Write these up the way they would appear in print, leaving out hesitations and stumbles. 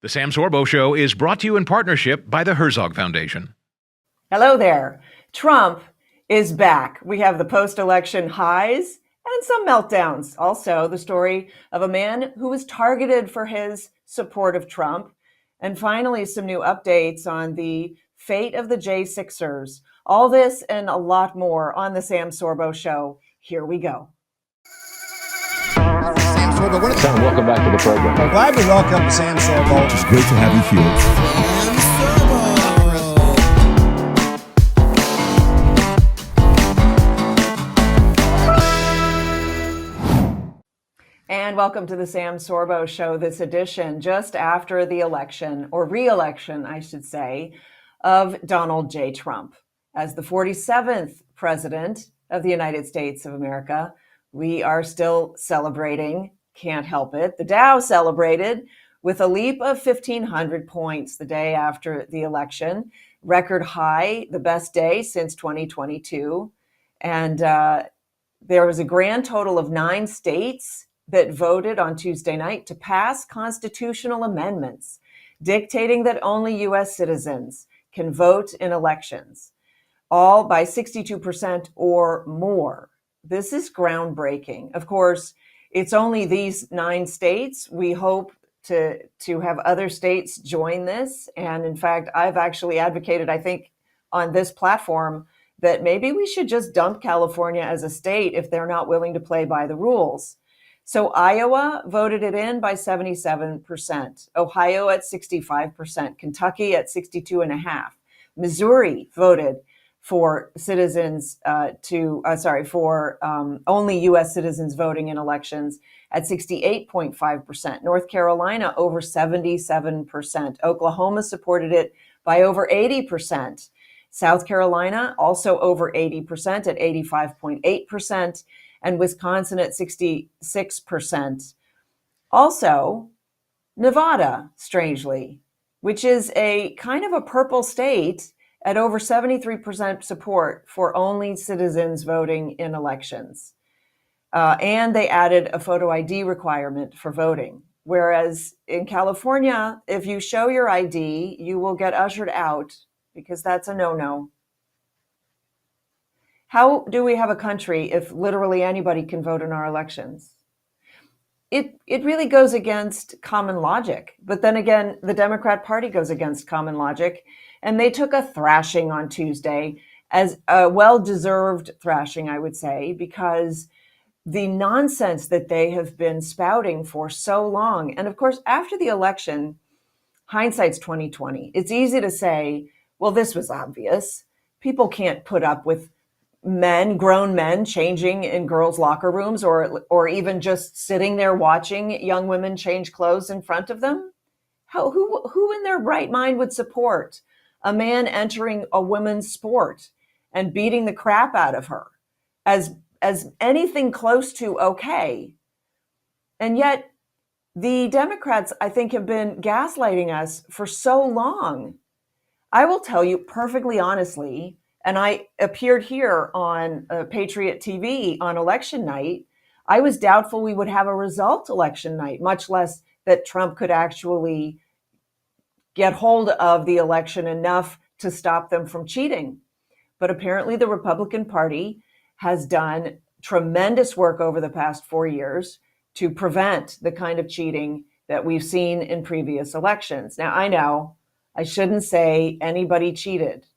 The Sam Sorbo Show is brought to you in partnership by the Herzog Foundation. Hello there. Trump is back. We have the post-election highs and some meltdowns. Also, the story of a man who was targeted for his support of Trump. And finally, some new updates on the fate of the J6ers. All this and a lot more on the Sam Sorbo Show. Here we go. Sam Sorbo, Sam, welcome back to the program. I'm glad to welcome Sam Sorbo. It's great to have you here. And welcome to the Sam Sorbo Show, this edition just after the election, or re-election, I should say, of Donald J. Trump. As the 47th president of the United States of America, we are still celebrating, can't help it. The Dow celebrated with a leap of 1,500 points the day after the election, record high, the best day since 2022. And there was a grand total of 9 states that voted on Tuesday night to pass constitutional amendments dictating that only U.S. citizens can vote in elections, all by 62% or more. This is groundbreaking. Of course, it's only these 9 states. We hope to have other states join this. And in fact, I've actually advocated, I think, on this platform that maybe we should just dump California as a state if they're not willing to play by the rules. So Iowa voted it in by 77%, Ohio at 65%, Kentucky at 62.5%. Missouri voted for citizens for only U.S. citizens voting in elections at 68.5%. North Carolina over 77%. Oklahoma supported it by over 80%. South Carolina also over 80% at 85.8%. And Wisconsin at 66%. Also, Nevada, strangely, which is a kind of a purple state, at over 73% support for only citizens voting in elections. And they added a photo ID requirement for voting. Whereas in California, if you show your ID, you will get ushered out because that's a no-no. How do we have a country if literally anybody can vote in our elections? It really goes against common logic. But then again, the Democrat Party goes against common logic. And they took a thrashing on Tuesday, as a well-deserved thrashing, I would say, because the nonsense that they have been spouting for so long. And of course, after the election, hindsight's 2020. It's easy to say, well, this was obvious. People can't put up with grown men changing in girls' locker rooms or even just sitting there watching young women change clothes in front of them. Who in their right mind would support a man entering a women's sport and beating the crap out of her as anything close to okay? And yet the Democrats, I think, have been gaslighting us for so long. I will tell you perfectly honestly, and I appeared here on Patriot TV on election night, I was doubtful we would have a result election night, much less that Trump could actually get hold of the election enough to stop them from cheating. But apparently the Republican Party has done tremendous work over the past 4 years to prevent the kind of cheating that we've seen in previous elections. Now, I know I shouldn't say anybody cheated,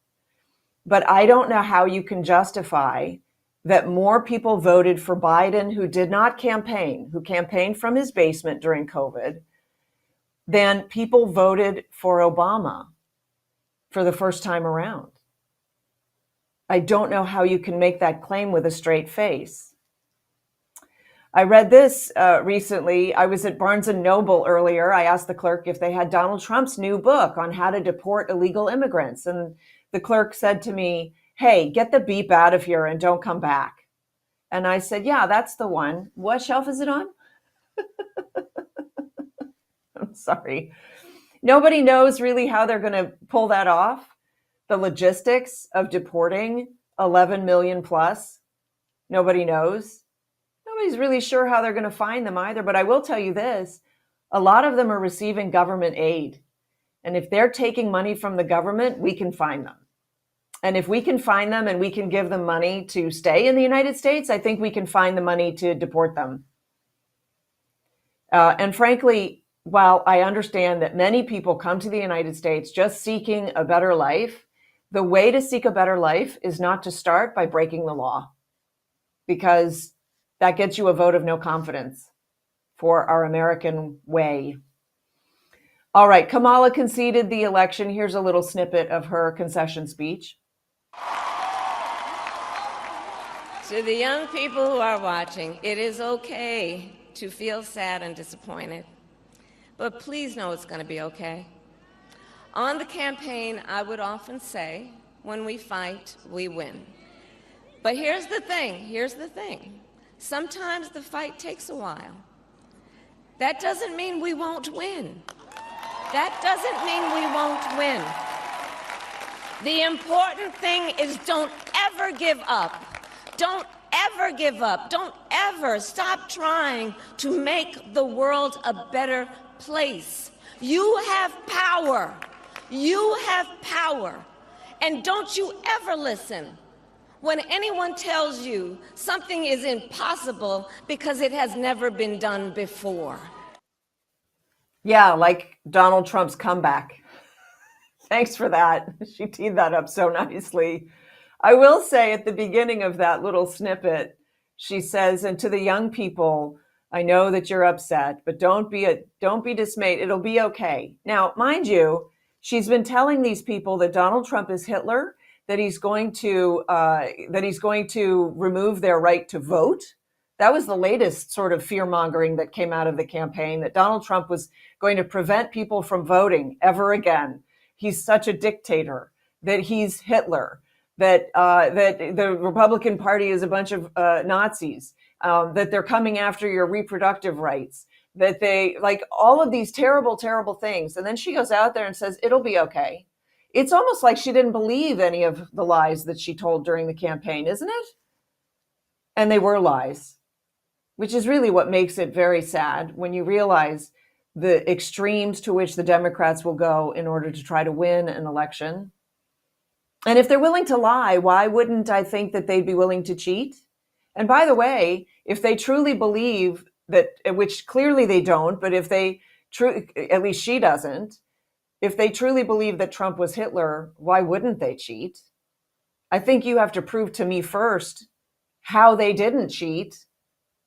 but I don't know how you can justify that more people voted for Biden who did not campaign, who campaigned from his basement during COVID, than people voted for Obama for the first time around. I don't know how you can make that claim with a straight face. I read this recently. I was at Barnes & Noble earlier. I asked the clerk if they had Donald Trump's new book on how to deport illegal immigrants. And the clerk said to me, "Hey, get the beep out of here and don't come back." And I said, "Yeah, that's the one. What shelf is it on?" I'm sorry. Nobody knows really how they're going to pull that off. The logistics of deporting 11 million plus. Nobody knows. Nobody's really sure how they're going to find them either. But I will tell you this, A lot of them are receiving government aid. And if they're taking money from the government, we can find them. And if we can find them and we can give them money to stay in the United States, I think we can find the money to deport them. And frankly, while I understand that many people come to the United States just seeking a better life, the way to seek a better life is not to start by breaking the law, because that gets you a vote of no confidence for our American way. All right, Kamala conceded the election. Here's a little snippet of her concession speech. To the young people who are watching, it is okay to feel sad and disappointed, but please know it's going to be okay. On the campaign, I would often say, when we fight, we win. But here's the thing. Sometimes the fight takes a while. That doesn't mean we won't win. That doesn't mean we won't win. The important thing is don't ever give up. Don't ever give up. Don't ever stop trying to make the world a better place. You have power. You have power. And don't you ever listen when anyone tells you something is impossible because it has never been done before. Yeah, like Donald Trump's comeback. Thanks for that. She teed that up so nicely. I will say at the beginning of that little snippet, she says, and to the young people, I know that you're upset, but don't be dismayed. It'll be okay. Now, mind you, she's been telling these people that Donald Trump is Hitler, that he's going to remove their right to vote. That was the latest sort of fear-mongering that came out of the campaign, that Donald Trump was going to prevent people from voting ever again. He's such a dictator, that he's Hitler, that the Republican Party is a bunch of Nazis, that they're coming after your reproductive rights, that they like all of these terrible, terrible things. And then she goes out there and says, it'll be okay. It's almost like she didn't believe any of the lies that she told during the campaign, isn't it? And they were lies, which is really what makes it very sad when you realize the extremes to which the Democrats will go in order to try to win an election. And if they're willing to lie, why wouldn't I think that they'd be willing to cheat? And by the way, if they truly believe that, which clearly they don't, but if they at least she doesn't, if they truly believe that Trump was Hitler, why wouldn't they cheat? I think you have to prove to me first how they didn't cheat,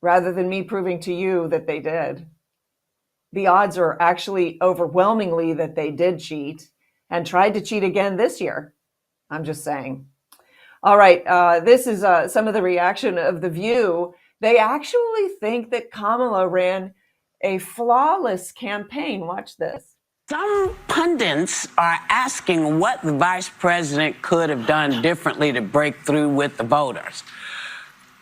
rather than me proving to you that they did. The odds are actually overwhelmingly that they did cheat and tried to cheat again this year. I'm just saying. All right, this is some of the reaction of The View. They actually think that Kamala ran a flawless campaign. Watch this. Some pundits are asking what the vice president could have done differently to break through with the voters.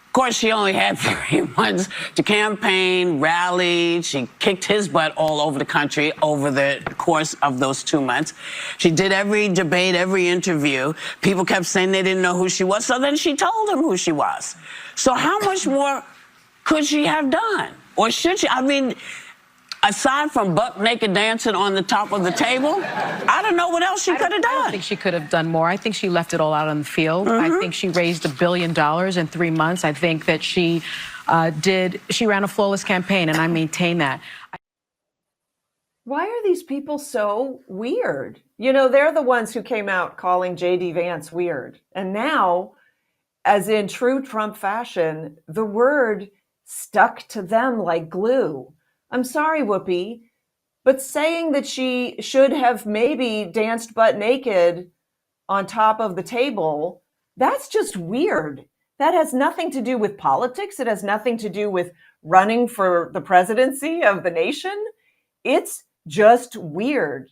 Of course, she only had 3 months to campaign, rally. She kicked his butt all over the country over the course of those 2 months. She did every debate, every interview. People kept saying they didn't know who she was, so then she told them who she was. So how much more could she have done? Or should she? I mean, aside from buck naked dancing on the top of the table, I don't know what else she could have done. I don't think she could have done more. I think she left it all out on the field. I think she raised $1 billion in 3 months. I think that she ran a flawless campaign, and I maintain that. Why are these people so weird? You know, they're the ones who came out calling J.D. Vance weird. And now, as in true Trump fashion, the word stuck to them like glue. I'm sorry, Whoopi, but saying that she should have maybe danced butt naked on top of the table, that's just weird. That has nothing to do with politics. It has nothing to do with running for the presidency of the nation. It's just weird.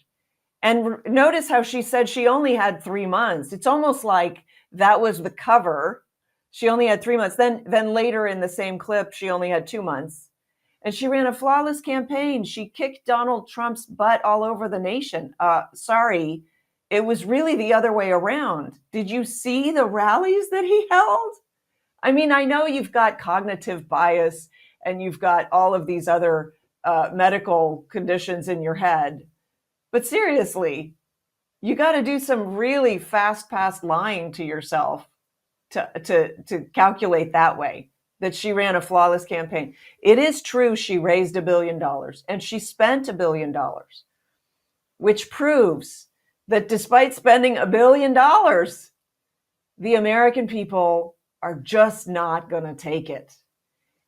And notice how she said she only had 3 months. It's almost like that was the cover. She only had 3 months. Then later in the same clip, she only had 2 months. And she ran a flawless campaign. She kicked Donald Trump's butt all over the nation. Sorry, it was really the other way around. Did you see the rallies that he held? I mean, I know you've got cognitive bias and you've got all of these other medical conditions in your head. But seriously, you got to do some really fast-paced lying to yourself to calculate that way, that she ran a flawless campaign. It is true she raised $1 billion and she spent $1 billion, which proves that despite spending $1 billion, the American people are just not going to take it.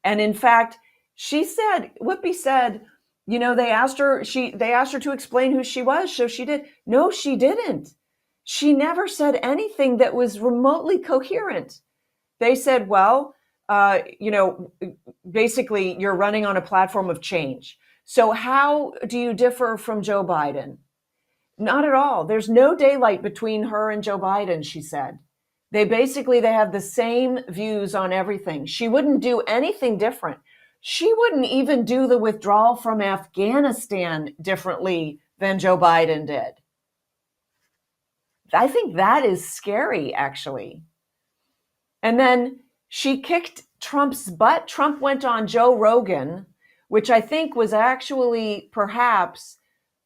And in fact, Whoopi said, you know, they asked her to explain who she was, so she did. No, she didn't. She never said anything that was remotely coherent. They said, well, basically you're running on a platform of change. So how do you differ from Joe Biden? Not at all. There's no daylight between her and Joe Biden, she said. They have the same views on everything. She wouldn't do anything different. She wouldn't even do the withdrawal from Afghanistan differently than Joe Biden did. I think that is scary, actually. And then she kicked Trump's butt. Trump went on Joe Rogan, which I think was actually perhaps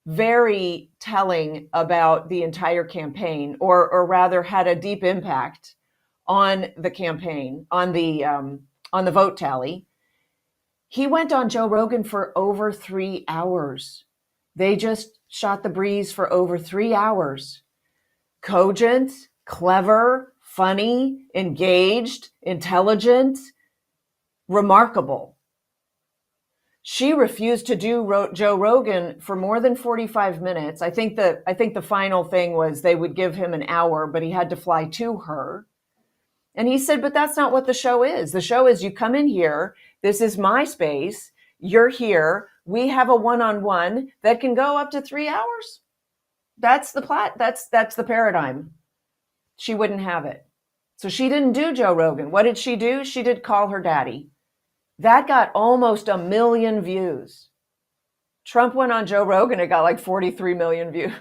very telling about the entire campaign, or rather had a deep impact on the campaign, on the vote tally. He went on Joe Rogan for over 3 hours. They just shot the breeze for over 3 hours. Cogent, clever, funny, engaged, intelligent, remarkable. She refused to do Joe Rogan for more than 45 minutes. I think the final thing was they would give him an hour, but he had to fly to her. And he said, but that's not what the show is. The show is you come in here. This is my space. You're here. We have a one-on-one that can go up to 3 hours. That's the plot. That's the paradigm. She wouldn't have it. So she didn't do Joe Rogan. What did she do? She did Call Her Daddy. That got almost 1 million views. Trump went on Joe Rogan. It got like 43 million views.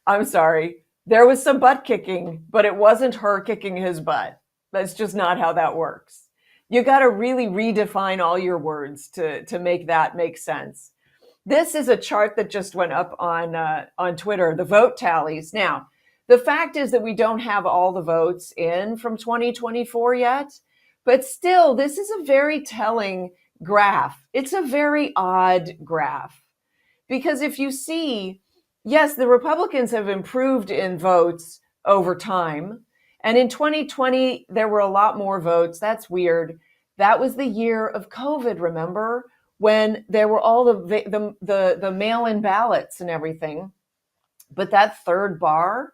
I'm sorry. There was some butt kicking, but it wasn't her kicking his butt. That's just not how that works. You got to really redefine all your words to make that make sense. This is a chart that just went up on Twitter, the vote tallies. Now, the fact is that we don't have all the votes in from 2024 yet, but still, this is a very telling graph. It's a very odd graph because if you see, yes, the Republicans have improved in votes over time. And in 2020, there were a lot more votes. That's weird. That was the year of COVID, remember? When there were all the mail-in ballots and everything. But that third bar,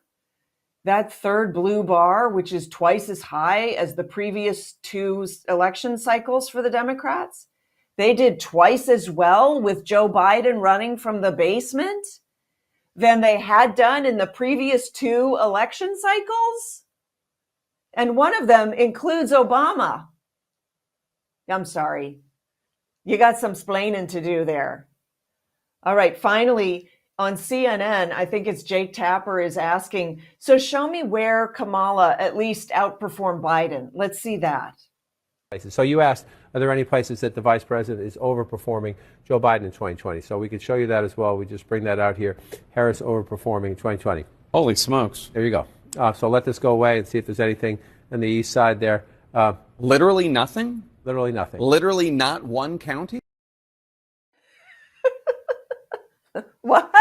that third blue bar, which is twice as high as the previous 2 election cycles for the Democrats, they did twice as well with Joe Biden running from the basement than they had done in the previous 2 election cycles. And one of them includes Obama. I'm sorry. You got some splaining to do there. All right, finally, on CNN, I think it's Jake Tapper is asking, so show me where Kamala at least outperformed Biden. Let's see that. So you asked, are there any places that the vice president is overperforming Joe Biden in 2020? So we could show you that as well. We just bring that out here. Harris overperforming in 2020. Holy smokes. There you go. So let this go away and see if there's anything on the east side there. Literally nothing? Literally nothing. Literally not one county? What?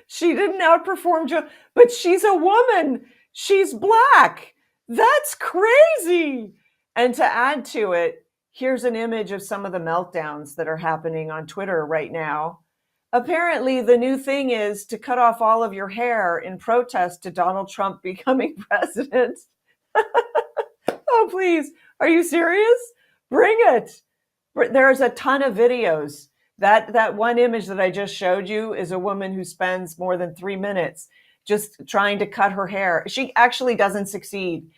She didn't outperform Joe, but she's a woman. She's black. That's crazy. And to add to it, here's an image of some of the meltdowns that are happening on Twitter right now. Apparently, the new thing is to cut off all of your hair in protest to Donald Trump becoming president. Oh, please. Are you serious? Bring it. There's a ton of videos. That one image that I just showed you is a woman who spends more than 3 minutes just trying to cut her hair. She actually doesn't succeed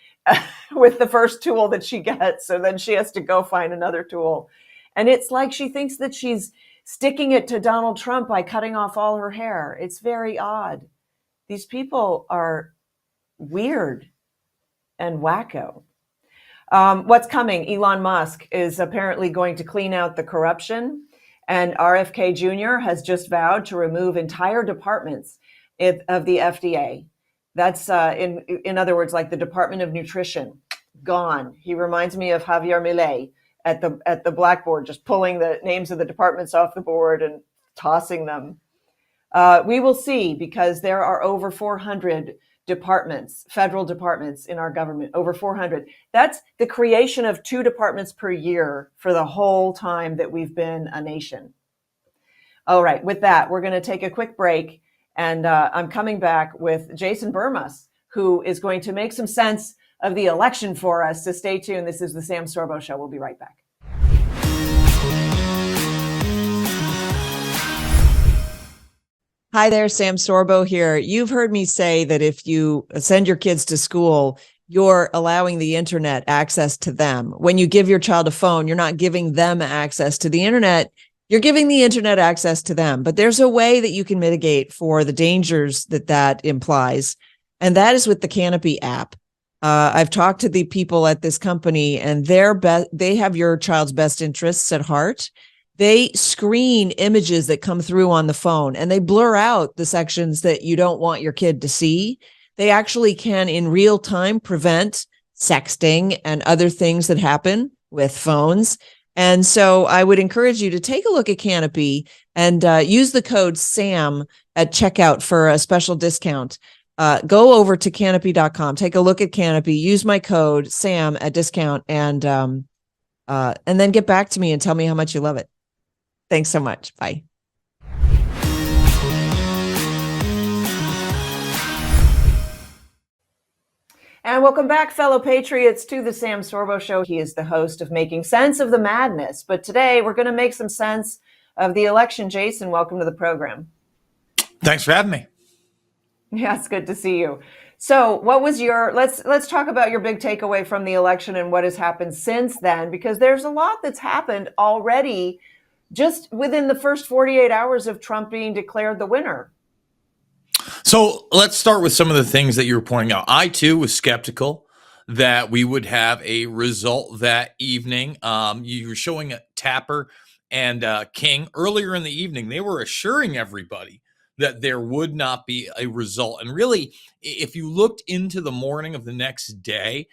with the first tool that she gets. So then she has to go find another tool. And it's like she thinks that she's sticking it to Donald Trump by cutting off all her hair. It's very odd. These people are weird and wacko. What's coming? Elon Musk is apparently going to clean out the corruption, and RFK Jr. has just vowed to remove entire departments of the FDA. That's in other words, like the Department of Nutrition, gone. He reminds me of Javier Milei at the blackboard, just pulling the names of the departments off the board and tossing them. We will see, because there are over 400 departments, federal departments in our government, over 400. That's the creation of 2 departments per year for the whole time that we've been a nation. All right, with that, we're going to take a quick break, and I'm coming back with Jason Bermas, who is going to make some sense of the election for us. So stay tuned. This is the Sam Sorbo Show. We'll be right back. Hi there, Sam Sorbo here. You've heard me say that if you send your kids to school, you're allowing the internet access to them. When you give your child a phone, you're not giving them access to the internet. You're giving the internet access to them. But there's a way that you can mitigate for the dangers that implies, and that is with the Canopy app. I've talked to the people at this company, and they have your child's best interests at heart. They screen images that come through on the phone, and they blur out the sections that you don't want your kid to see. They actually can, in real time, prevent sexting and other things that happen with phones. And so I would encourage you to take a look at Canopy and use the code SAM at checkout for a special discount. Go over to canopy.com, take a look at Canopy, use my code SAM at discount, and then get back to me and tell me how much you love it. Thanks so much. Bye. And welcome back, fellow patriots, to the Sam Sorbo Show. He is the host of Making Sense of the Madness. But today we're going to make some sense of the election. Jason, welcome to the program. Thanks for having me. Yeah, it's good to see you. So what was let's talk about your big takeaway from the election and what has happened since then, because there's a lot that's happened already just within the first 48 hours of Trump being declared the winner. So let's start with some of the things that you were pointing out. I, too, was skeptical that we would have a result that evening. You were showing Tapper and King earlier in the evening. They were assuring everybody that there would not be a result. And really, if you looked into the morning of the next day,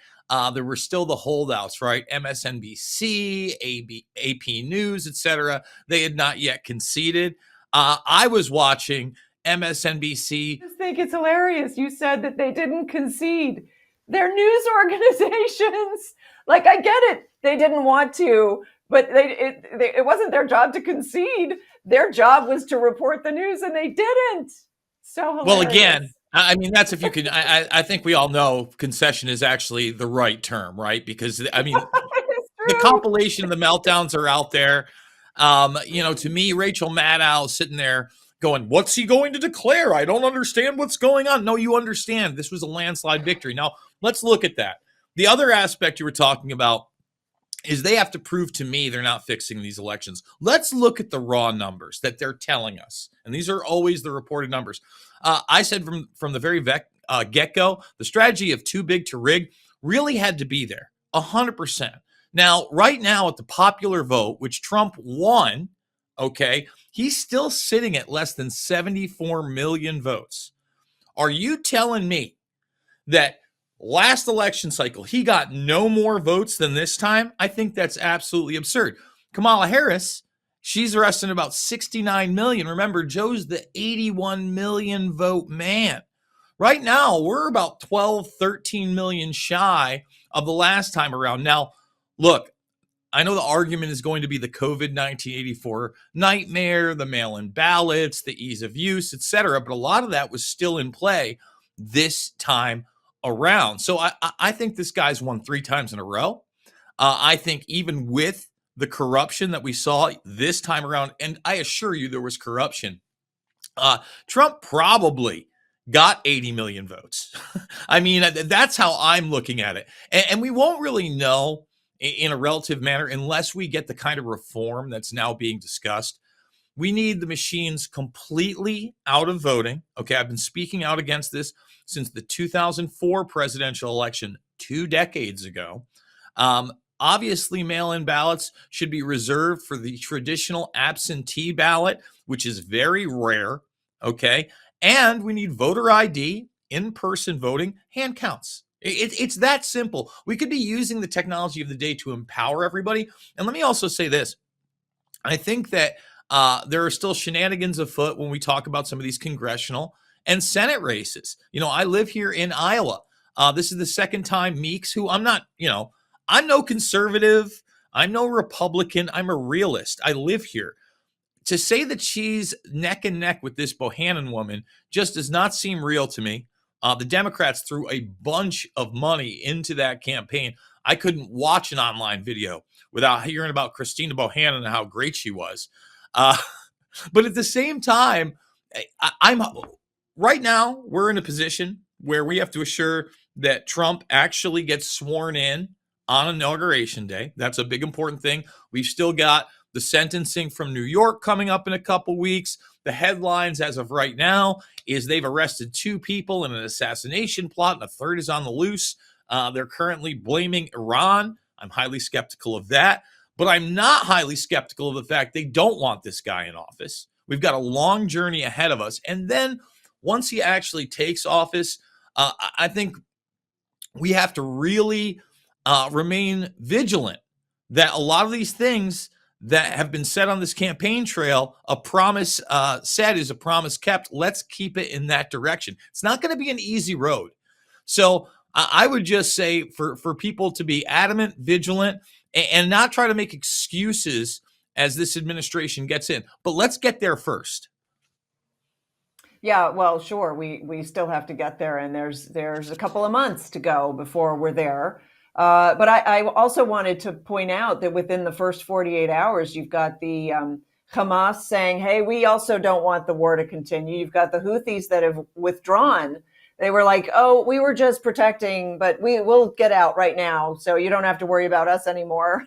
there were still the holdouts, right? MSNBC, AP News, etc. They had not yet conceded. I was watching MSNBC. I just think it's hilarious. You said that they didn't concede. They're news organizations. Like, I get it. They didn't want to, but it wasn't their job to concede. Their job was to report the news, and they didn't. So hilarious. Well, again, I mean, that's if you can. I think we all know concession is actually the right term, right? Because I mean, the compilation of the meltdowns are out there. To me, Rachel Maddow sitting there going, "What's he going to declare? I don't understand what's going on." No, you understand. This was a landslide victory. Now, let's look at that. The other aspect you were talking about is they have to prove to me they're not fixing these elections. Let's look at the raw numbers that they're telling us. And these are always the reported numbers. I said from the very get-go, the strategy of too big to rig really had to be there, 100%. Now, right now at the popular vote, which Trump won, okay, he's still sitting at less than 74 million votes. Are you telling me that last election cycle, he got no more votes than this time? I think that's absolutely absurd. Kamala Harris, she's arresting about 69 million. Remember, Joe's the 81 million vote man. Right now, we're about 12, 13 million shy of the last time around. Now, look, I know the argument is going to be the COVID-19 84 nightmare, the mail-in ballots, the ease of use, etc. But a lot of that was still in play this time around. So I think this guy's won 3 times in a row. I think even with the corruption that we saw this time around, and I assure you there was corruption, Trump probably got 80 million votes. I mean, that's how I'm looking at it. And we won't really know in a relative manner unless we get the kind of reform that's now being discussed. We need the machines completely out of voting. Okay, I've been speaking out against this since the 2004 presidential election 2 decades ago. Obviously, mail-in ballots should be reserved for the traditional absentee ballot, which is very rare. Okay, and we need voter ID, in-person voting, hand counts. It's that simple. We could be using the technology of the day to empower everybody. And let me also say this. I think that there are still shenanigans afoot when we talk about some of these congressional and Senate races. I live here in Iowa. This is the second time Meeks, who I'm not, I'm no conservative. I'm no Republican. I'm a realist. I live here. To say that she's neck and neck with this Bohannon woman just does not seem real to me. The Democrats threw a bunch of money into that campaign. I couldn't watch an online video without hearing about Christina Bohannon and how great she was. But at the same time, I'm right now, we're in a position where we have to assure that Trump actually gets sworn in on Inauguration Day. That's a big important thing. We've still got the sentencing from New York coming up in a couple weeks. The headlines as of right now is they've arrested 2 people in an assassination plot, and a third is on the loose. They're currently blaming Iran. I'm highly skeptical of that, but I'm not highly skeptical of the fact they don't want this guy in office. We've got a long journey ahead of us. And then once he actually takes office, I think we have to really remain vigilant that a lot of these things that have been said on this campaign trail, a promise said is a promise kept. Let's keep it in that direction. It's not going to be an easy road. So I would just say for people to be adamant, vigilant, and not try to make excuses as this administration gets in. But let's get there first. Yeah, well, sure. We still have to get there, and there's a couple of months to go before we're there. But I also wanted to point out that within the first 48 hours, you've got the Hamas saying, hey, we also don't want the war to continue. You've got the Houthis that have withdrawn. They were like, oh, we were just protecting, but we'll get out right now. So you don't have to worry about us anymore.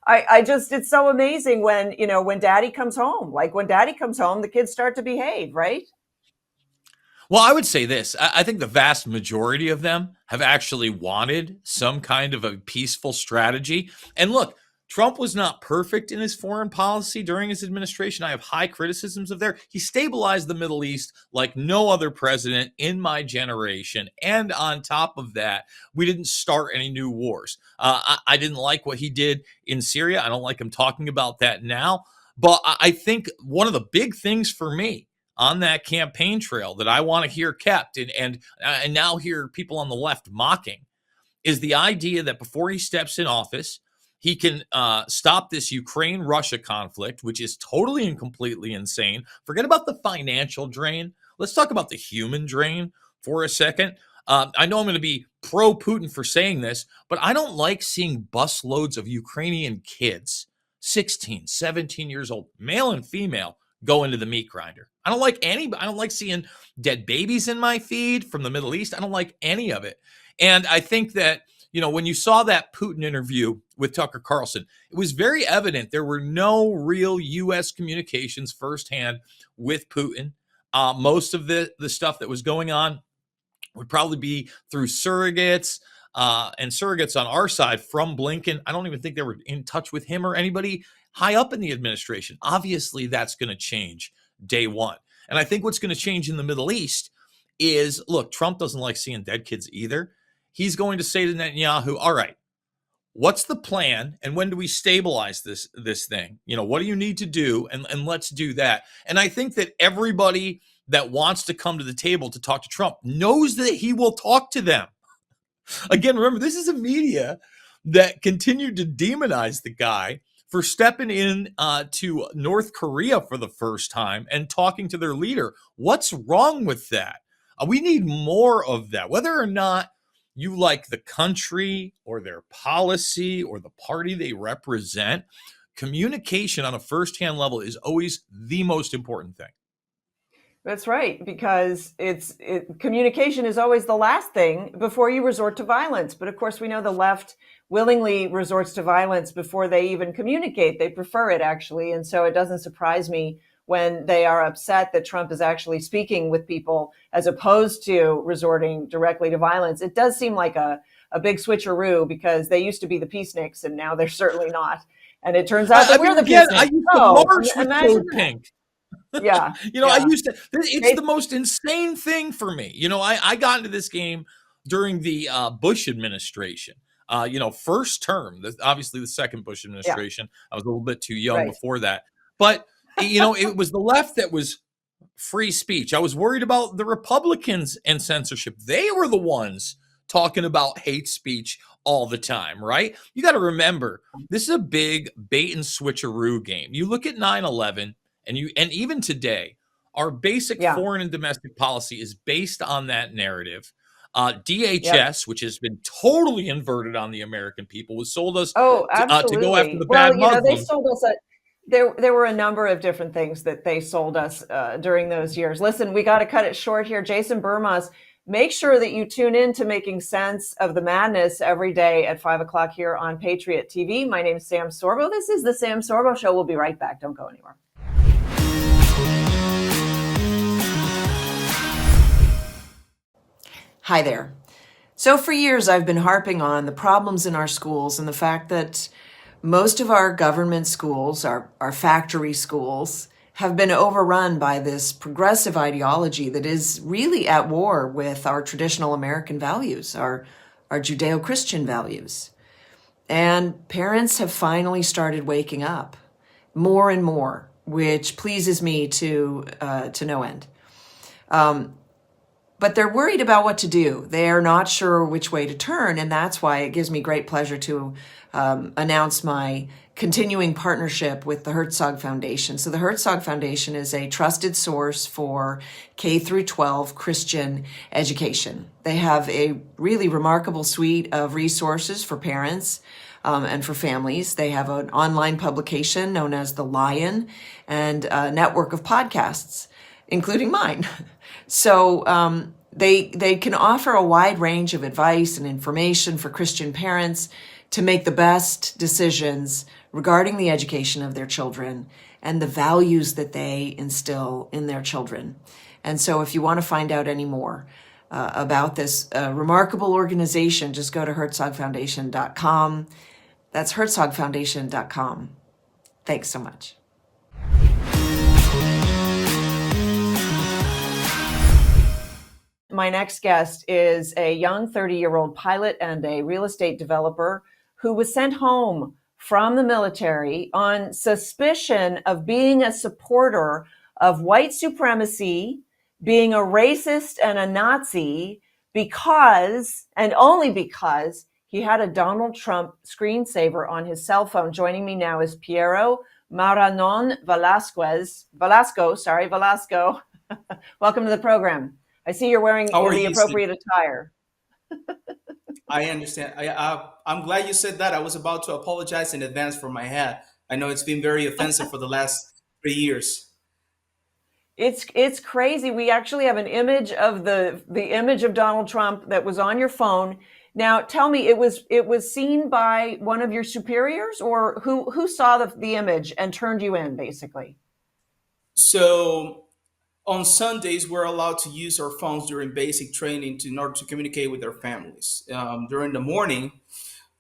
It's so amazing when daddy comes home. Like when daddy comes home, the kids start to behave, right? Well, I would say this. I think the vast majority of them have actually wanted some kind of a peaceful strategy. And look, Trump was not perfect in his foreign policy during his administration. I have high criticisms of there. He stabilized the Middle East like no other president in my generation. And on top of that, we didn't start any new wars. I didn't like what he did in Syria. I don't like him talking about that now. But I think one of the big things for me on that campaign trail that I want to hear kept and now hear people on the left mocking is the idea that before he steps in office, he can stop this Ukraine-Russia conflict, which is totally and completely insane. Forget about the financial drain. Let's talk about the human drain for a second. I know I'm going to be pro-Putin for saying this, but I don't like seeing busloads of Ukrainian kids, 16, 17 years old, male and female, go into the meat grinder. I don't like seeing dead babies in my feed from the Middle East. I don't like any of it. And I think that, when you saw that Putin interview with Tucker Carlson, it was very evident there were no real U.S. communications firsthand with Putin. Most of the stuff that was going on would probably be through surrogates and surrogates on our side from Blinken. I don't even think they were in touch with him or anybody high up in the administration. Obviously, that's going to change day one. And I think what's going to change in the Middle East is, look, Trump doesn't like seeing dead kids either. He's going to say to Netanyahu, all right, what's the plan? And when do we stabilize this thing? What do you need to do? And let's do that. And I think that everybody that wants to come to the table to talk to Trump knows that he will talk to them. Again, remember, this is a media that continued to demonize the guy for stepping in to North Korea for the first time and talking to their leader. What's wrong with that? We need more of that, whether or not you like the country or their policy or the party they represent. Communication on a firsthand level is always the most important thing. That's right, because communication is always the last thing before you resort to violence. But of course, we know the left willingly resorts to violence before they even communicate. They prefer it, actually. And so it doesn't surprise me when they are upset that Trump is actually speaking with people as opposed to resorting directly to violence. It does seem like a a big switcheroo because they used to be the peaceniks and now they're certainly not. And it turns out that we're the again, I peaceniks. used to march with Imagine code that. pink. Yeah. I yeah. used to, it's the most insane thing for me. I got into this game during the Bush administration. First term, obviously the second Bush administration. I was a little bit too young Right. before that. But, it was the left that was free speech. I was worried about the Republicans and censorship. They were the ones talking about hate speech all the time, right? You got to remember, this is a big bait and switcheroo game. You look at 9/11 and even today, our basic foreign and domestic policy is based on that narrative. DHS, which has been totally inverted on the American people, was sold us to go after the bad Muslims. They sold us there were a number of different things that they sold us during those years. Listen, we got to cut it short here. Jason Bermas, make sure that you tune in to Making Sense of the Madness every day at 5 o'clock here on Patriot TV. My name is Sam Sorbo. This is the Sam Sorbo Show. We'll be right back. Don't go anywhere. Hi there. So for years, I've been harping on the problems in our schools and the fact that most of our government schools, our factory schools, have been overrun by this progressive ideology that is really at war with our traditional American values, our Judeo-Christian values. And parents have finally started waking up more and more, which pleases me to no end. But they're worried about what to do. They are not sure which way to turn, and that's why it gives me great pleasure to announce my continuing partnership with the Herzog Foundation. So the Herzog Foundation is a trusted source for K through 12 Christian education. They have a really remarkable suite of resources for parents and for families. They have an online publication known as The Lion and a network of podcasts, including mine. So they can offer a wide range of advice and information for Christian parents to make the best decisions regarding the education of their children and the values that they instill in their children. And so if you want to find out any more about this remarkable organization, just go to herzogfoundation.com. That's herzogfoundation.com. Thanks so much. My next guest is a young 30-year-old pilot and a real estate developer who was sent home from the military on suspicion of being a supporter of white supremacy, being a racist and a Nazi because, and only because, he had a Donald Trump screensaver on his cell phone. Joining me now is Piero Maranon Velasco. Welcome to the program. I see you're wearing the appropriate attire. I understand. I'm glad you said that. I was about to apologize in advance for my hat. I know it's been very offensive for the last 3 years. It's crazy. We actually have an image of the image of Donald Trump that was on your phone. Now, tell me, it was seen by one of your superiors, or who saw the image and turned you in, basically? So on Sundays, we're allowed to use our phones during basic training in order to communicate with our families. During the morning,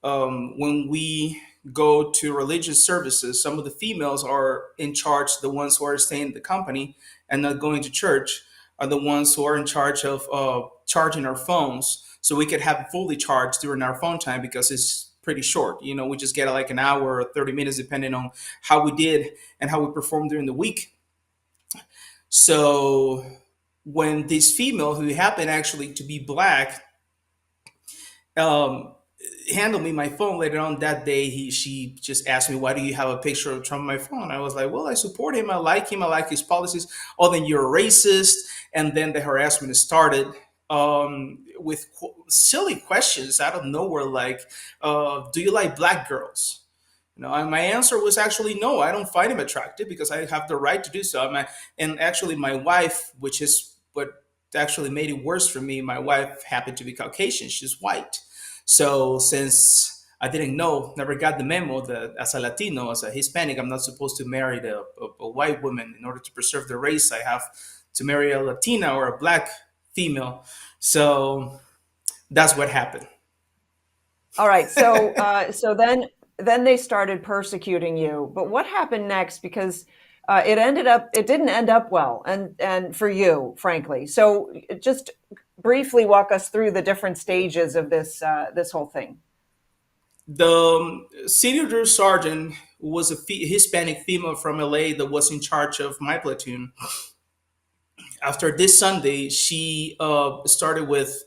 when we go to religious services, some of the females are in charge, the ones who are staying in the company and not going to church, are the ones who are in charge of charging our phones so we could have it fully charged during our phone time, because it's pretty short. We just get like an hour or 30 minutes, depending on how we did and how we performed during the week. So when this female, who happened actually to be black, handed me my phone later on that day, she just asked me, why do you have a picture of Trump on my phone? I was like, well, I support him. I like him. I like his policies. Oh, then you're a racist. And then the harassment started with silly questions out of nowhere, like, do you like black girls? And my answer was actually no. I don't find him attractive because I have the right to do so. And actually, my wife, which is what actually made it worse for me, my wife happened to be Caucasian. She's white. So since I didn't know, never got the memo that as a Latino, as a Hispanic, I'm not supposed to marry a white woman. In order to preserve the race, I have to marry a Latina or a black female. So that's what happened. All right. So then they started persecuting you. But what happened next? Because it didn't end up well, and for you, frankly. So just briefly walk us through the different stages of this whole thing. The senior drill sergeant was a Hispanic female from LA that was in charge of my platoon. After this Sunday, she started with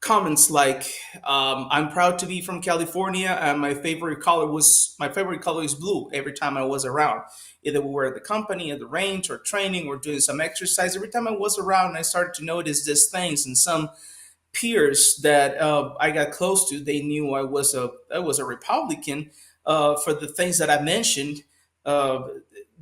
comments like, "I'm proud to be from California, and my favorite color is blue." Every time I was around, either we were at the company, at the range, or training, or doing some exercise. Every time I was around, I started to notice these things, and some peers that I got close to, they knew I was a Republican for the things that I mentioned. Uh,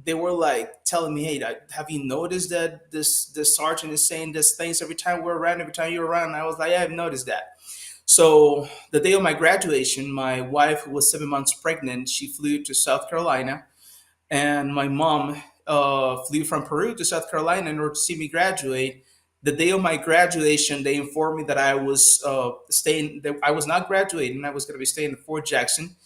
they were like telling me, "Hey, have you noticed that this sergeant is saying these things every time we're around, every time you're around?" And I was like, "Yeah, I've noticed that." So the day of my graduation, my wife, who was 7 months pregnant, she flew to South Carolina, and my mom flew from Peru to South Carolina in order to see me graduate. The day of my graduation, they informed me that I was staying. That I was not graduating. I was going to be staying in Fort Jackson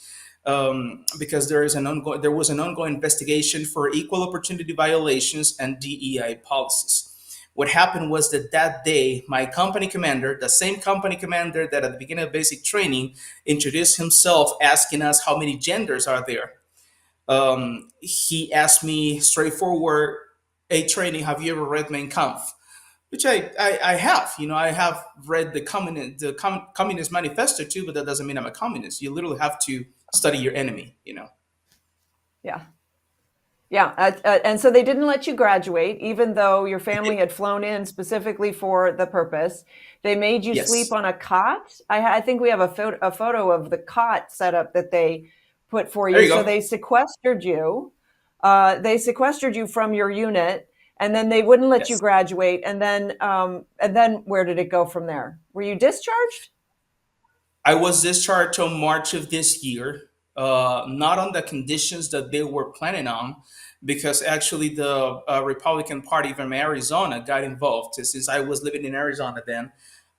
because there was an ongoing investigation for equal opportunity violations and DEI policies. What happened was that day, my company commander, the same company commander that at the beginning of basic training introduced himself, asking us how many genders are there. He asked me straightforward, "Hey, training, have you ever read Mein Kampf?" Which I have. I have read the Communist Manifesto too, but that doesn't mean I'm a communist. You literally have to study your enemy. Yeah. Yeah. And so they didn't let you graduate, even though your family had flown in specifically for the purpose. They made you Yes. sleep on a cot. I think we have a photo of the cot setup that they put for you. There you So go. they sequestered you. They sequestered you from your unit, and then they wouldn't let you Yes. graduate. And then where did it go from there? Were you discharged? I was discharged till March of this year, not on the conditions that they were planning on, because actually the Republican Party from Arizona got involved. Since I was living in Arizona then,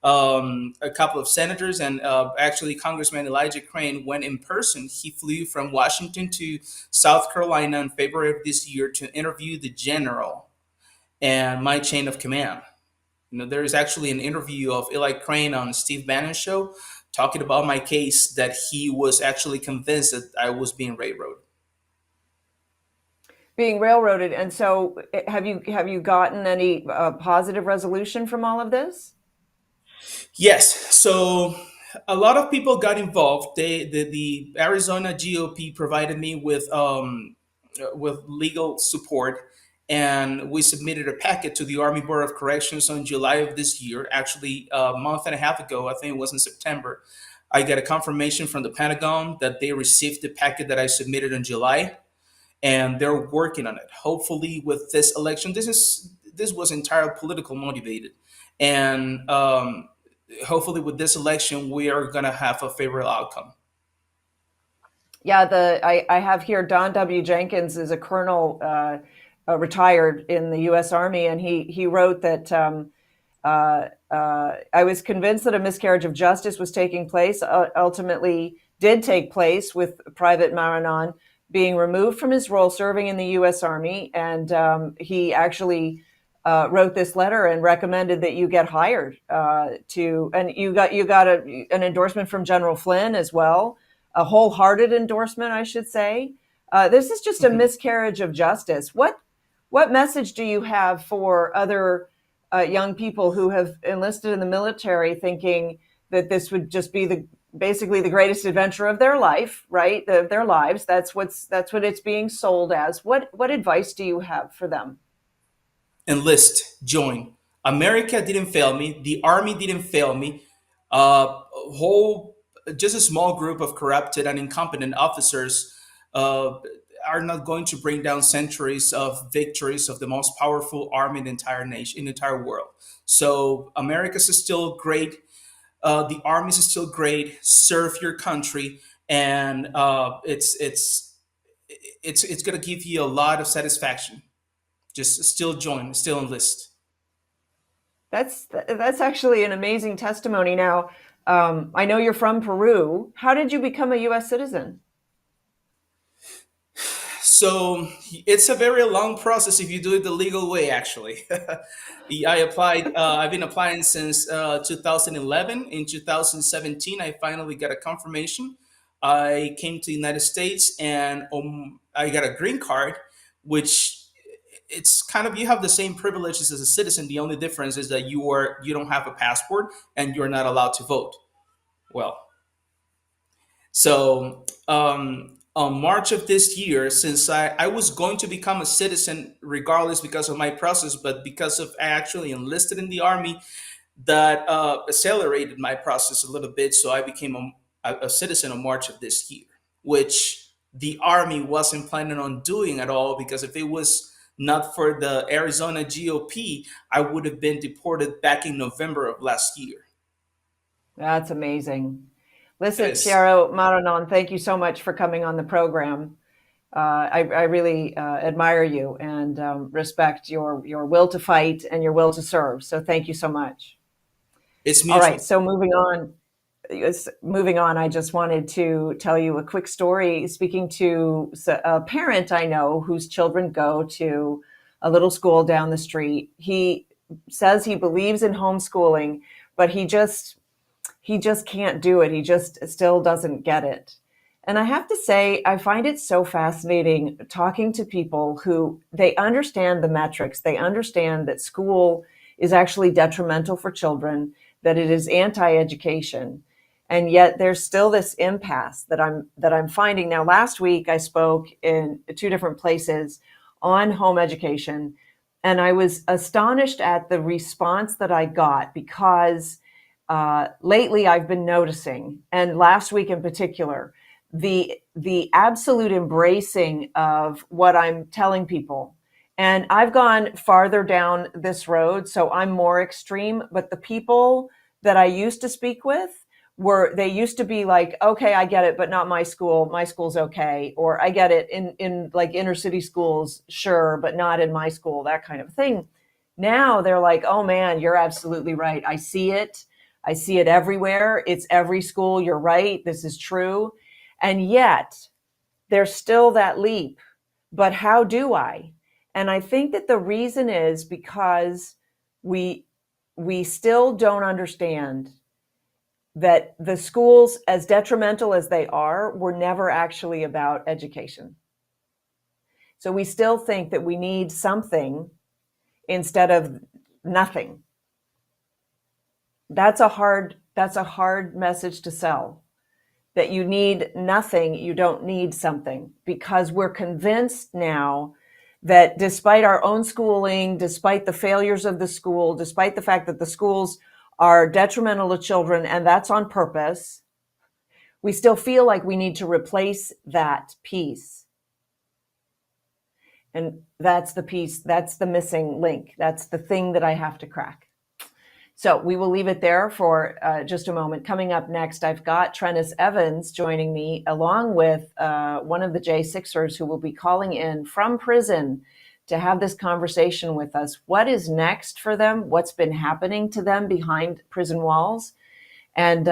a couple of senators and actually Congressman Elijah Crane went in person. He flew from Washington to South Carolina in February of this year to interview the general and my chain of command. There is actually an interview of Eli Crane on Steve Bannon's show talking about my case, that he was actually convinced that I was being railroaded. Being railroaded. And so have you gotten any positive resolution from all of this? Yes. So a lot of people got involved. The Arizona GOP provided me with legal support, and we submitted a packet to the Army Board of Corrections on July of this year. Actually, a month and a half ago, I think it was in September, I got a confirmation from the Pentagon that they received the packet that I submitted in July, and they're working on it. Hopefully, with this election, this was entirely political motivated, and hopefully, with this election, we are going to have a favorable outcome. Yeah, I have here Don W. Jenkins is a colonel, retired in the U.S. Army, and he wrote that I was convinced that a miscarriage of justice was taking place. Ultimately, did take place with Private Maranon being removed from his role serving in the U.S. Army, and he actually wrote this letter and recommended that you get hired and you got an endorsement from General Flynn as well, a wholehearted endorsement, I should say. This is just a miscarriage of justice. What message do you have for other young people who have enlisted in the military, thinking that this would just be basically the greatest adventure of their life, right? Of their lives. That's what it's being sold as. What advice do you have for them? Enlist, join. America didn't fail me. The Army didn't fail me. Just a small group of corrupted and incompetent officers are not going to bring down centuries of victories of the most powerful army in the entire nation, in the entire world. So America's is still great. The armies is still great. Serve your country, and it's going to give you a lot of satisfaction. Just still join, still enlist. That's actually an amazing testimony. Now, I know you're from Peru. How did you become a U.S. citizen? So it's a very long process if you do it the legal way, actually. I applied, I've been applying since 2011. In 2017, I finally got a confirmation. I came to the United States and I got a green card, which it's kind of, you have the same privileges as a citizen. The only difference is that you don't have a passport and you're not allowed to vote. Well, so on March of this year, since I was going to become a citizen regardless because of my process, but because of I actually enlisted in the army, that accelerated my process a little bit. So I became a citizen on March of this year, which the army wasn't planning on doing at all, because if it was not for the Arizona GOP, I would have been deported back in November of last year. That's amazing. Listen, Yes. Piero, Maranon, thank you so much for coming on the program. I really admire you and respect your will to fight and your will to serve. So thank you so much. It's All mutual. right, so moving on, I just wanted to tell you a quick story. Speaking to a parent I know whose children go to a little school down the street. He says he believes in homeschooling, but he just can't do it. He just still doesn't get it. And I have to say, I find it so fascinating talking to people who they understand the metrics. They understand that school is actually detrimental for children, that it is anti-education. And yet there's still this impasse that I'm finding. Now, last week I spoke in 2 different places on home education, and I was astonished at the response that I got, because lately I've been noticing, and last week in particular, the absolute embracing of what I'm telling people. And I've gone farther down this road, so I'm more extreme, but the people that I used to speak with they used to be like, okay, I get it, but not my school. My school's okay. Or I get it in like inner city schools, sure, but not in my school, that kind of thing. Now they're like, oh man, you're absolutely right. I see it. I see it everywhere. It's every school. You're right. This is true. And yet there's still that leap. But how do I? And I think that the reason is because we still don't understand that the schools, as detrimental as they are, were never actually about education. So we still think that we need something instead of nothing. That's a hard message to sell, that you need nothing, you don't need something, because we're convinced now that despite our own schooling, despite the failures of the school, despite the fact that the schools are detrimental to children, and that's on purpose, we still feel like we need to replace that piece. And that's the piece, that's the missing link. That's the thing that I have to crack. So we will leave it there for just a moment. Coming up next, I've got Treniss Evans joining me, along with one of the J6ers who will be calling in from prison to have this conversation with us. What is next for them? What's been happening to them behind prison walls? And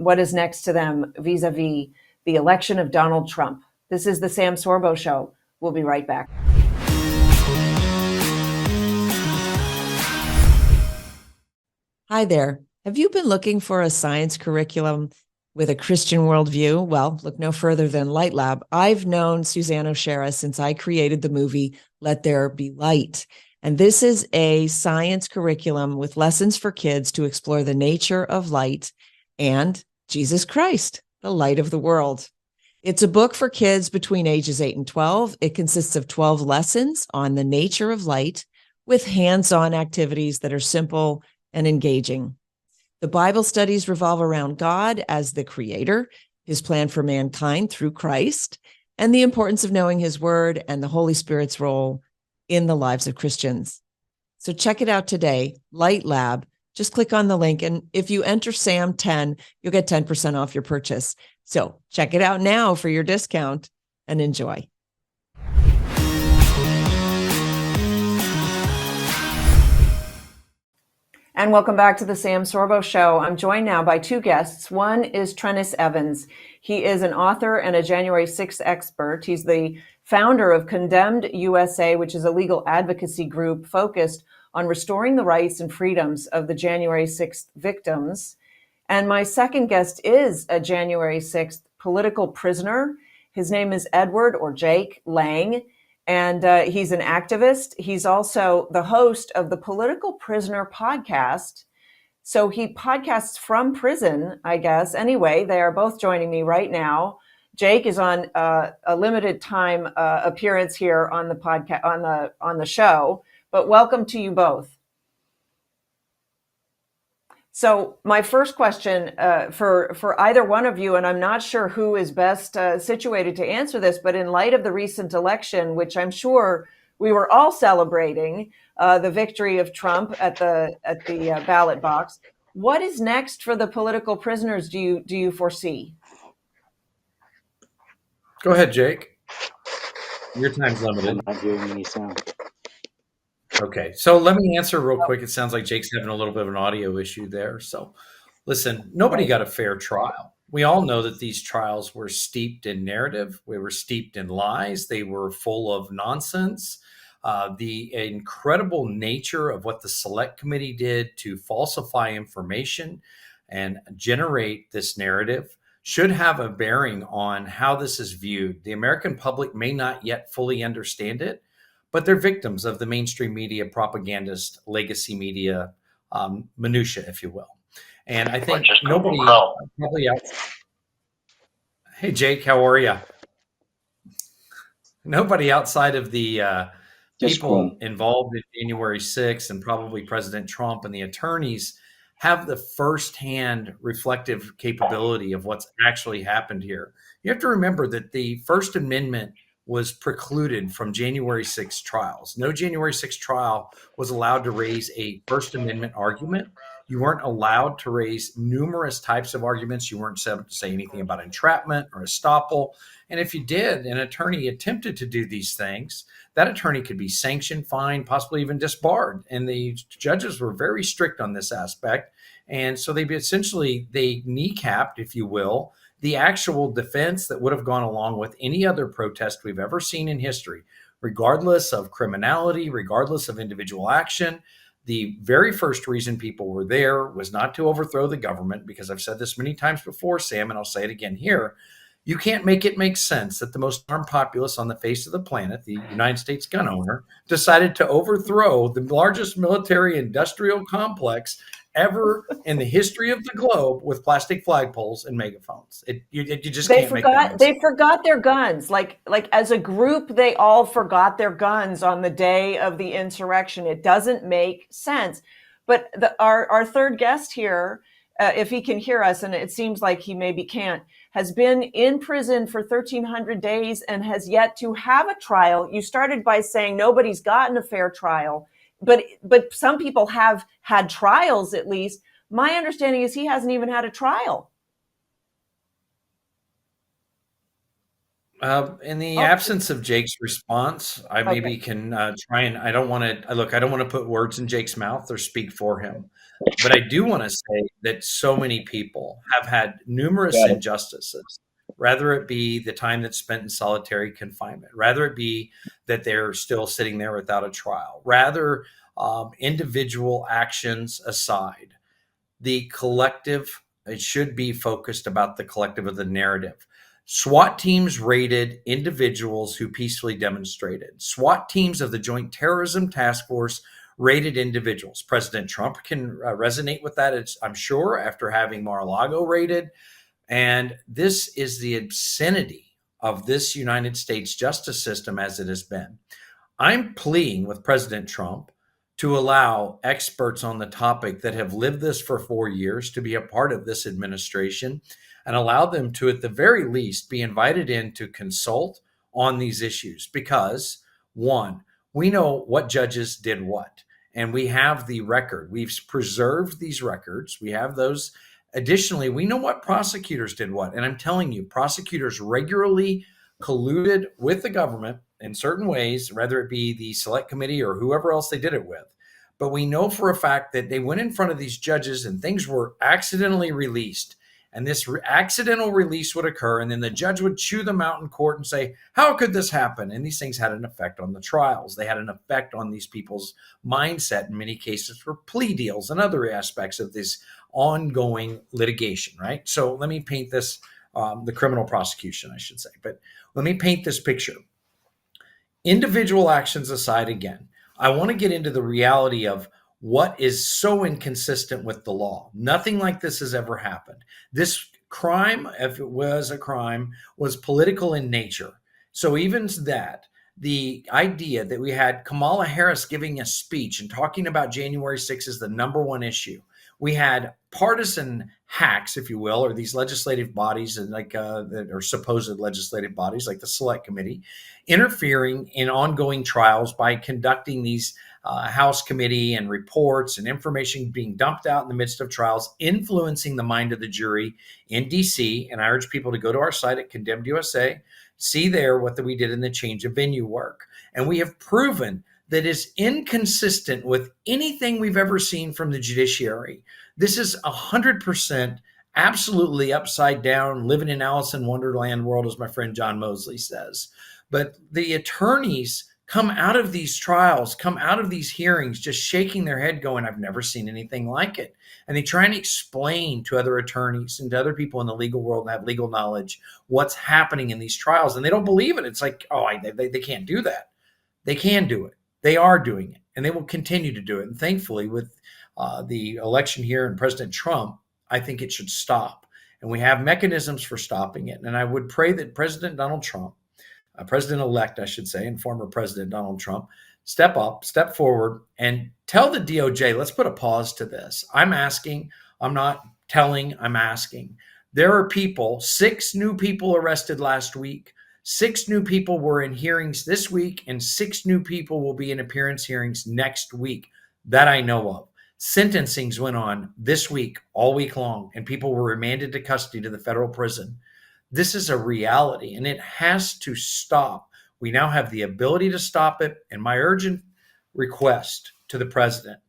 what is next to them vis-a-vis the election of Donald Trump? This is the Sam Sorbo Show. We'll be right back. Hi there. Have you been looking for a science curriculum with a Christian worldview? Well, look no further than Light Lab. I've known Suzanne O'Shara since I created the movie Let There Be Light. And this is a science curriculum with lessons for kids to explore the nature of light and Jesus Christ, the light of the world. It's a book for kids between ages 8 and 12. It consists of 12 lessons on the nature of light with hands-on activities that are simple and engaging. The Bible studies revolve around God as the creator, his plan for mankind through Christ, and the importance of knowing his word and the Holy Spirit's role in the lives of Christians. So check it out today, Light Lab. Just click on the link, and if you enter SAM10, you'll get 10% off your purchase. So check it out now for your discount and enjoy. And welcome back to the Sam Sorbo Show. I'm joined now by two guests. One is Treniss Evans. He is an author and a January 6th expert. He's the founder of Condemned USA, which is a legal advocacy group focused on restoring the rights and freedoms of the January 6th victims. And my second guest is a January 6th political prisoner. His name is Edward, or Jake, Lang, and he's an activist. He's also the host of the Political Prisoner podcast. So he podcasts from prison, I guess. Anyway, they are both joining me right now. Jake is on a limited time appearance here on the podcast, on the show, but welcome to you both. So my first question for either one of you, and I'm not sure who is best situated to answer this, but in light of the recent election, which I'm sure we were all celebrating, the victory of Trump at the ballot box, what is next for the political prisoners? Do you foresee? Go ahead, Jake. Your time's limited. I'm not hearing any sound. Okay, so let me answer real quick. It sounds like Jake's having a little bit of an audio issue there. So listen, nobody got a fair trial. We all know that these trials were steeped in narrative. We were steeped in lies. They were full of nonsense. The incredible nature of what the select committee did to falsify information and generate this narrative should have a bearing on how this is viewed. The American public may not yet fully understand it, but they're victims of the mainstream media, propagandist, legacy media, minutia, if you will. And I think nobody probably else. Hey, Jake, how are you? Nobody outside of the people involved in January 6th and probably President Trump and the attorneys have the firsthand reflective capability of what's actually happened here. You have to remember that the First Amendment was precluded from January 6 trials. No January 6 trial was allowed to raise a First Amendment argument. You weren't allowed to raise numerous types of arguments. You weren't able to say anything about entrapment or estoppel. And if you did, an attorney attempted to do these things, that attorney could be sanctioned, fined, possibly even disbarred. And the judges were very strict on this aspect. And so they kneecapped, if you will, the actual defense that would have gone along with any other protest we've ever seen in history, regardless of criminality, regardless of individual action. The very first reason people were there was not to overthrow the government, because I've said this many times before, Sam, and I'll say it again here. You can't make it make sense that the most armed populace on the face of the planet, the United States gun owner, decided to overthrow the largest military industrial complex ever in the history of the globe with plastic flagpoles and megaphones. You just can't make that. They forgot their guns. Like as a group, they all forgot their guns on the day of the insurrection. It doesn't make sense. But our third guest here, if he can hear us, and it seems like he maybe can't, has been in prison for 1,300 days and has yet to have a trial. You started by saying nobody's gotten a fair trial. But some people have had trials, at least. My understanding is he hasn't even had a trial. In the absence of Jake's response, I maybe can try and I don't want to put words in Jake's mouth or speak for him. But I do want to say that so many people have had numerous injustices, rather it be the time that's spent in solitary confinement, rather it be that they're still sitting there without a trial, rather individual actions aside, the collective, it should be focused about the collective of the narrative. SWAT teams raided individuals who peacefully demonstrated. SWAT teams of the Joint Terrorism Task Force raided individuals. President Trump can resonate with that, I'm sure, after having Mar-a-Lago raided. And this is the obscenity of this United States justice system as it has been. I'm pleading with President Trump to allow experts on the topic that have lived this for 4 years to be a part of this administration and allow them to, at the very least, be invited in to consult on these issues. Because, one, we know what judges did what, and we have the record. We've preserved these records. We have those. Additionally, we know what prosecutors did what. And I'm telling you, prosecutors regularly colluded with the government in certain ways, whether it be the select committee or whoever else they did it with. But we know for a fact that they went in front of these judges and things were accidentally released. And this accidental release would occur, and then the judge would chew them out in court and say, how could this happen? And these things had an effect on the trials. They had an effect on these people's mindset in many cases for plea deals and other aspects of this ongoing litigation, right? So let me paint this, the criminal prosecution, I should say. But let me paint this picture. Individual actions aside again, I want to get into the reality of what is so inconsistent with the law. Nothing like this has ever happened. This crime, if it was a crime, was political in nature. So even that, the idea that we had Kamala Harris giving a speech and talking about January 6th as the number one issue. We had partisan hacks, if you will, or these legislative bodies and that are supposed legislative bodies like the Select Committee, interfering in ongoing trials by conducting these House committee and reports and information being dumped out in the midst of trials, influencing the mind of the jury in DC. And I urge people to go to our site at Condemned USA, see there what we did in the change of venue work. And we have proven that is inconsistent with anything we've ever seen from the judiciary. This is 100% absolutely upside down, living in Alice in Wonderland world, as my friend John Mosley says. But the attorneys come out of these trials, come out of these hearings, just shaking their head going, I've never seen anything like it. And they try and explain to other attorneys and to other people in the legal world and have legal knowledge what's happening in these trials. And they don't believe it. It's like, they can't do that. They can do it. They are doing it, and they will continue to do it. And thankfully, with the election here and President Trump, I think it should stop. And we have mechanisms for stopping it. And I would pray that President Donald Trump, President-elect, I should say, and former President Donald Trump, step up, step forward, and tell the DOJ, let's put a pause to this. I'm asking, I'm not telling, I'm asking. There are people, 6 new people arrested last week. 6 new people were in hearings this week, and 6 new people will be in appearance hearings next week that I know of. Sentencings went on this week, all week long, and people were remanded to custody to the federal prison. This is a reality, and it has to stop. We now have the ability to stop it, and my urgent request to the president,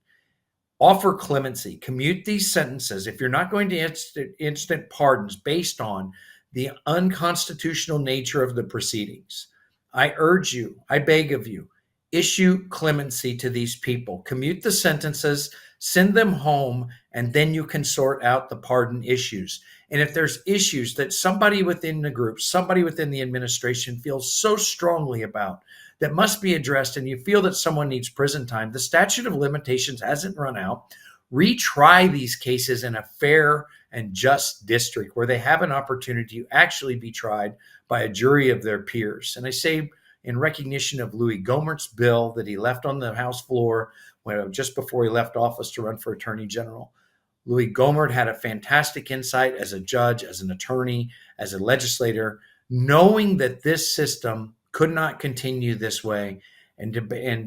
offer clemency, commute these sentences. If you're not going to instant pardons based on the unconstitutional nature of the proceedings, I urge you, I beg of you, issue clemency to these people, commute the sentences, send them home, and then you can sort out the pardon issues. And if there's issues that somebody within the group, somebody within the administration feels so strongly about that must be addressed, and you feel that someone needs prison time, the statute of limitations hasn't run out. Retry these cases in a fair and just district where they have an opportunity to actually be tried by a jury of their peers. And I say in recognition of Louis Gohmert's bill that he left on the House floor just before he left office to run for Attorney General. Louis Gohmert had a fantastic insight as a judge, as an attorney, as a legislator, knowing that this system could not continue this way, and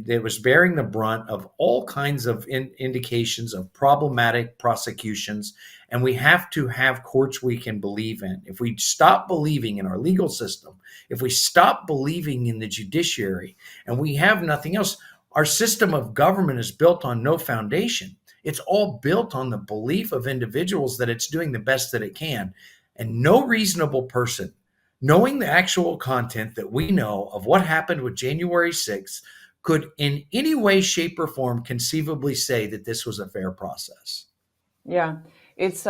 it was bearing the brunt of all kinds of indications of problematic prosecutions. And we have to have courts we can believe in. If we stop believing in our legal system, if we stop believing in the judiciary, and we have nothing else, our system of government is built on no foundation. It's all built on the belief of individuals that it's doing the best that it can. And no reasonable person, knowing the actual content that we know of what happened with January 6th, could in any way, shape, or form conceivably say that this was a fair process. Yeah, it's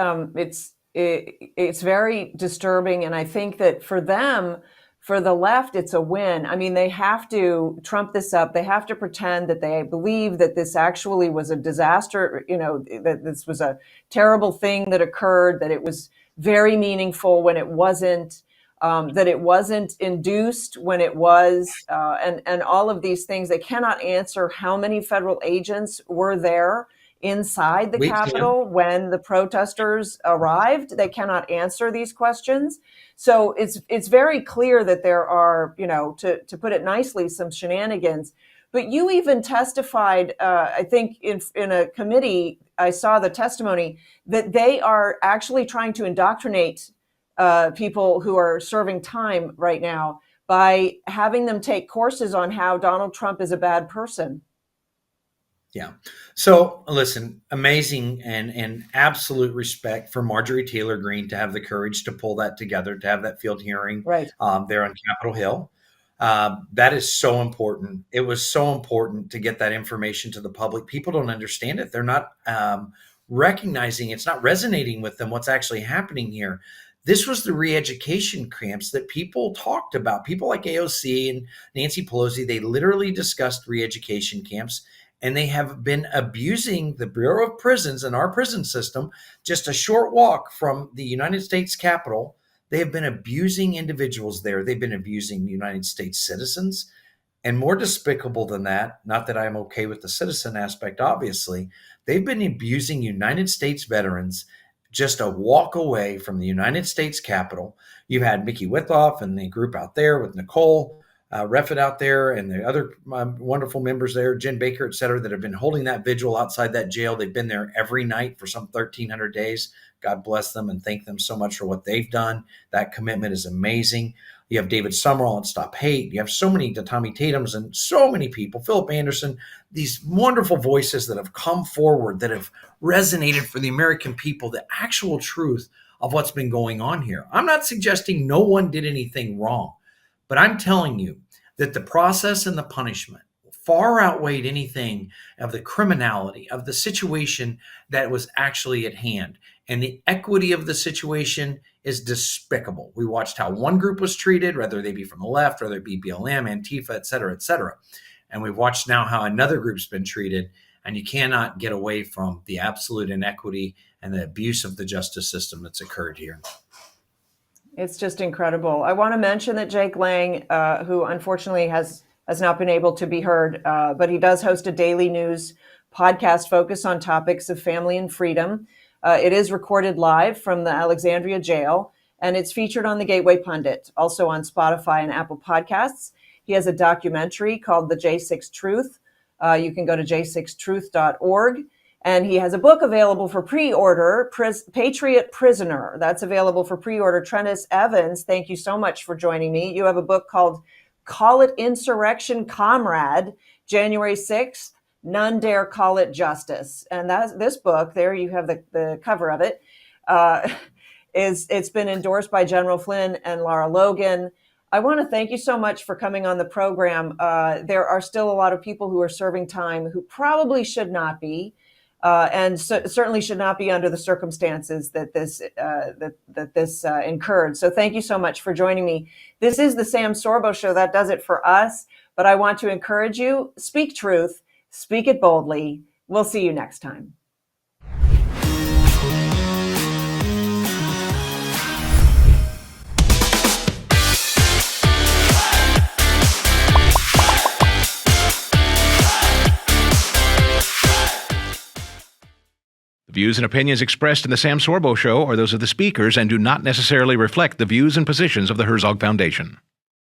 very disturbing, and I think that for them, for the left, it's a win. I mean, they have to trump this up. They have to pretend that they believe that this actually was a disaster, that this was a terrible thing that occurred, that it was very meaningful when it wasn't, that it wasn't induced when it was, and all of these things. They cannot answer how many federal agents were there inside the Capitol when the protesters arrived. They cannot answer these questions. So it's very clear that there are, to put it nicely, some shenanigans. But you even testified, I think in a committee, I saw the testimony that they are actually trying to indoctrinate people who are serving time right now by having them take courses on how Donald Trump is a bad person. Yeah. So listen, amazing and absolute respect for Marjorie Taylor Greene to have the courage to pull that together, to have that field hearing Right. there on Capitol Hill. That is so important. It was so important to get that information to the public. People don't understand it. They're not recognizing, it's not resonating with them what's actually happening here. This was the re-education camps that people talked about. People like AOC and Nancy Pelosi, they literally discussed re-education camps, and they have been abusing the Bureau of Prisons and our prison system. Just a short walk from the United States Capitol, they have been abusing individuals there. They've been abusing United States citizens. And more despicable than that, not that I'm okay with the citizen aspect, obviously, they've been abusing United States veterans just a walk away from the United States Capitol. You had Mickey Withoff and the group out there with Nicole Reffitt out there and the other wonderful members there, Jen Baker, et cetera, that have been holding that vigil outside that jail. They've been there every night for some 1,300 days. God bless them and thank them so much for what they've done. That commitment is amazing. You have David Summerall and Stop Hate. You have so many, Tommy Tatums and so many people, Philip Anderson, these wonderful voices that have come forward, that have resonated for the American people, the actual truth of what's been going on here. I'm not suggesting no one did anything wrong, but I'm telling you that the process and the punishment far outweighed anything of the criminality of the situation that was actually at hand. And the equity of the situation is despicable. We watched how one group was treated, whether they be from the left, whether it be BLM, Antifa, et cetera, et cetera. And we've watched now how another group's been treated, and you cannot get away from the absolute inequity and the abuse of the justice system that's occurred here. It's just incredible. I want to mention that Jake Lang, who unfortunately has not been able to be heard, but he does host a daily news podcast focused on topics of family and freedom. It is recorded live from the Alexandria jail, and it's featured on the Gateway Pundit, also on Spotify and Apple Podcasts. He has a documentary called The J6 Truth. You can go to j6truth.org. And he has a book available for pre-order, Patriot Prisoner. That's available for pre-order. Treniss Evans, thank you so much for joining me. You have a book called Call It Insurrection Comrade, January 6th. None Dare Call It Justice. And this book, there you have the cover of it, it's been endorsed by General Flynn and Lara Logan. I want to thank you so much for coming on the program. There are still a lot of people who are serving time who probably should not be, and certainly should not be under the circumstances that this incurred. So thank you so much for joining me. This is the Sam Sorbo Show. That does it for us. But I want to encourage you, speak truth. Speak it boldly. We'll see you next time. The views and opinions expressed in the Sam Sorbo Show are those of the speakers and do not necessarily reflect the views and positions of the Herzog Foundation.